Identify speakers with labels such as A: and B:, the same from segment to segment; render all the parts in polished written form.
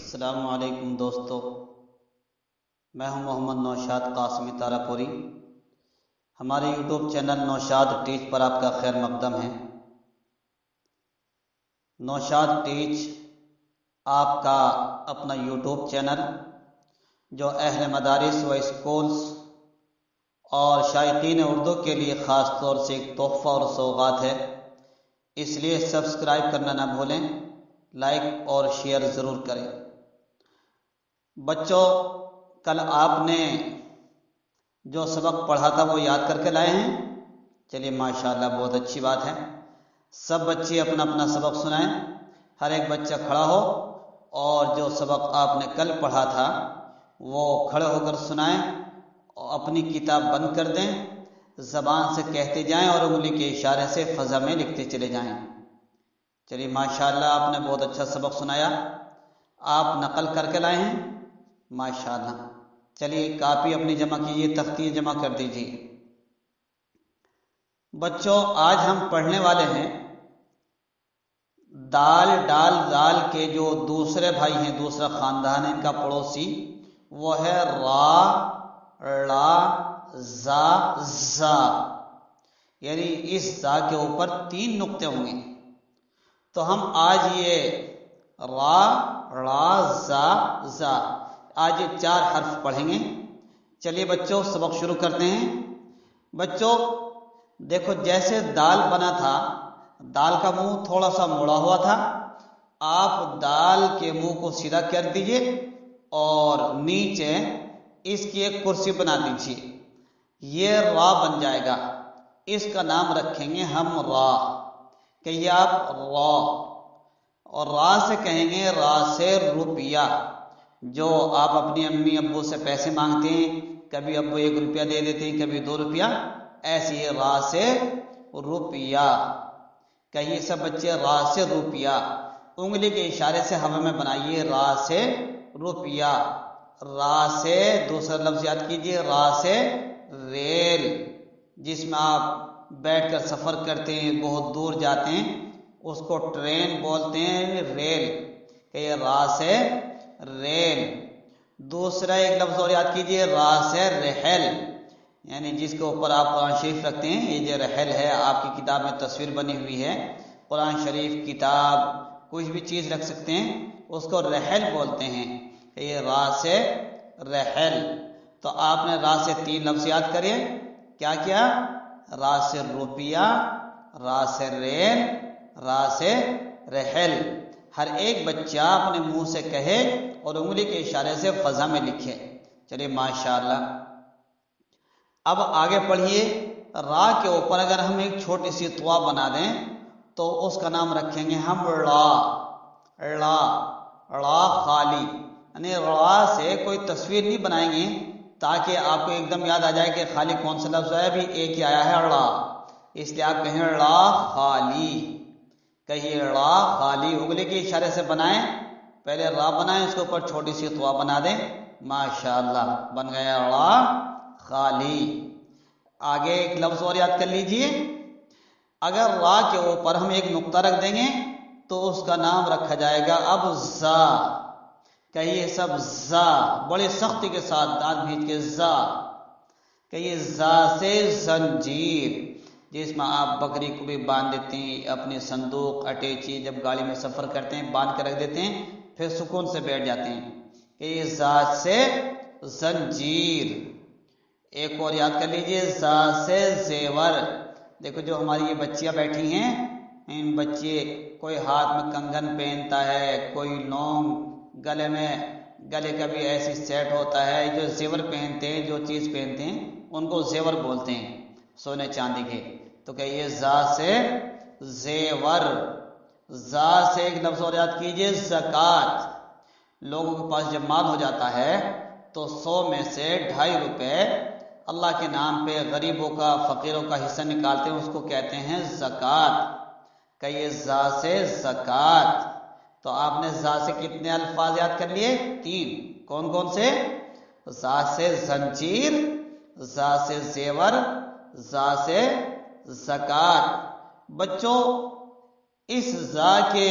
A: السلام علیکم دوستو، میں ہوں محمد نوشاد قاسمی تارا پوری۔ ہمارے یوٹیوب چینل نوشاد ٹیچ پر آپ کا خیر مقدم ہے۔ نوشاد ٹیچ آپ کا اپنا یوٹیوب چینل جو اہل مدارس و اسکولز اور شائقین اردو کے لیے خاص طور سے ایک تحفہ اور سوغات ہے، اس لیے سبسکرائب کرنا نہ بھولیں، لائک اور شیئر ضرور کریں۔ بچوں، کل آپ نے جو سبق پڑھا تھا وہ یاد کر کے لائے ہیں؟ چلیے ماشاءاللہ، بہت اچھی بات ہے۔ سب بچے اپنا اپنا سبق سنائیں، ہر ایک بچہ کھڑا ہو اور جو سبق آپ نے کل پڑھا تھا وہ کھڑے ہو کر سنائیں، اپنی کتاب بند کر دیں، زبان سے کہتے جائیں اور انگلی کے اشارے سے فضا میں لکھتے چلے جائیں۔ چلیے ماشاءاللہ، آپ نے بہت اچھا سبق سنایا، آپ نقل کر کے لائے ہیں، ماشاءاللہ۔ چلیے کاپی اپنی جمع کیجیے، تختی جمع کر دیجیے۔ بچوں، آج ہم پڑھنے والے ہیں دال ڈال زال کے جو دوسرے بھائی ہیں، دوسرا خاندان ہے ان کا پڑوسی، وہ ہے را ڑا زا زا، یعنی اس زا کے اوپر 3 نقطے ہوں گے۔ تو ہم آج یہ را ڑا زا زا آج یہ 4 حرف پڑھیں گے۔ چلیے بچوں سبق شروع کرتے ہیں۔ بچوں دیکھو، جیسے دال بنا تھا، دال کا منہ تھوڑا سا مڑا ہوا تھا، آپ دال کے منہ کو سیدھا کر دیجئے اور نیچے اس کی ایک کرسی بنا دیجئے، یہ را بن جائے گا۔ اس کا نام رکھیں گے ہم را، کہیے آپ را، اور را سے کہیں گے را سے روپیہ۔ جو آپ اپنی امی ابو سے پیسے مانگتے ہیں، کبھی ابو 1 روپیہ دے دیتے ہیں، کبھی 2 روپیہ، ایسے ہی را سے روپیہ۔ کہیے سب بچے، را سے روپیہ، انگلی کے اشارے سے ہوا میں بنائیے، را سے روپیہ۔ را سے دوسرا لفظ یاد کیجیے، را سے ریل، جس میں آپ بیٹھ کر سفر کرتے ہیں، بہت دور جاتے ہیں، اس کو ٹرین بولتے ہیں، ریل، کہ را سے ریل۔ دوسرا ایک لفظ اور یاد کیجئے، را سے رحل، یعنی جس کے اوپر آپ قرآن شریف رکھتے ہیں، یہ جو رحل ہے آپ کی کتاب میں تصویر بنی ہوئی ہے، قرآن شریف، کتاب، کچھ بھی چیز رکھ سکتے ہیں، اس کو رحل بولتے ہیں، کہ یہ را سے رحل۔ تو آپ نے را سے 3 لفظ یاد کرے، کیا کیا؟ را سے روپیہ، را سے ریل، را سے رحل۔ ہر ایک بچہ اپنے منہ سے کہے اور انگلی کے اشارے سے فضا میں لکھے۔ چلیے ماشاءاللہ، اب آگے پڑھیے۔ را کے اوپر اگر ہم ایک چھوٹی سی طوا بنا دیں تو اس کا نام رکھیں گے ہم ڑا، ڑا، ڑا خالی، یعنی ڑا سے کوئی تصویر نہیں بنائیں گے تاکہ آپ کو ایک دم یاد آ جائے کہ خالی کون سا لفظ ہے، ابھی ایک ہی آیا ہے ڑا، اس لیے آپ کہیں ڑا خالی، کہیے ڑا خالی، انگلی کے اشارے سے بنائیں، پہلے را بنائیں، اس کے اوپر چھوٹی سی طوا بنا دیں، ماشاءاللہ بن گیا ڑا خالی۔ آگے ایک لفظ اور یاد کر لیجئے، اگر را کے اوپر ہم ایک نقطہ رکھ دیں گے تو اس کا نام رکھا جائے گا اب زا، کہیے سب زا، بڑی سختی کے ساتھ دانت بھینچ کے زا، کہیے زا سے زنجیر، جس میں آپ بکری کو بھی باندھ دیتے ہیں، اپنی صندوق اٹیچی جب گاڑی میں سفر کرتے ہیں باندھ کے رکھ دیتے ہیں، پھر سکون سے بیٹھ جاتے ہیں، کہیے زا سے زنجیر۔ ایک اور یاد کر لیجئے، زا سے زیور۔ دیکھو جو ہماری یہ بچیاں بیٹھی ہیں، ان بچے کوئی ہاتھ میں کنگن پہنتا ہے، کوئی لونگ، گلے کا بھی ایسی سیٹ ہوتا ہے، جو زیور پہنتے ہیں، جو چیز پہنتے ہیں ان کو زیور بولتے ہیں، سونے چاندی کے۔ تو کہیے زا سے زیور۔ زا سے ایک لفظ اور یاد کیجئے، زکوٰۃ۔ لوگوں کے پاس جب مال ہو جاتا ہے تو 100 میں سے 2.5 روپے اللہ کے نام پہ غریبوں کا، فقیروں کا حصہ نکالتے ہیں، اس کو کہتے ہیں زکوٰۃ، کہیے زا سے زکوٰۃ۔ تو آپ نے زا سے کتنے الفاظ یاد کر لیے؟ 3۔ کون کون سے؟ زا سے زنجیر، زا سے زیور، زا سے زکوٰۃ۔ بچوں اس زا کے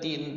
A: 3